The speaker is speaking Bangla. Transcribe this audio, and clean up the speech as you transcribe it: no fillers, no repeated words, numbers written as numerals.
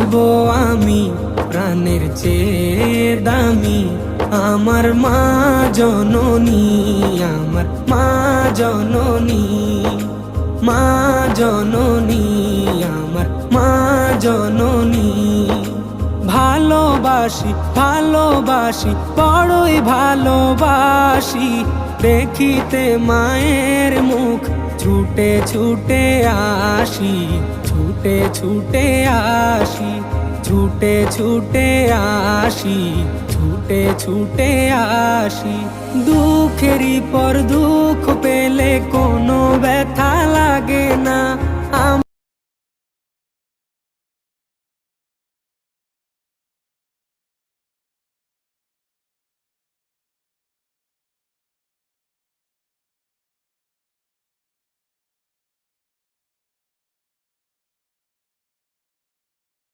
বলবো আমি প্রাণের চেয়ে দামি আমার মা জননী, আমার মা জননী, মা জননী, আমার মা জননী। ভালোবাসি ভালোবাসি বড়ই ভালোবাসি, দেখিতে মায়ের মুখ ছুটে ছুটে আসি, ছুটে ছুটে আসি, ছুটে ছুটে আসি, ছুটে ছুটে আসি। দুঃখেরই পর দুঃখ পেলে কোনো ব্যথা লাগে না,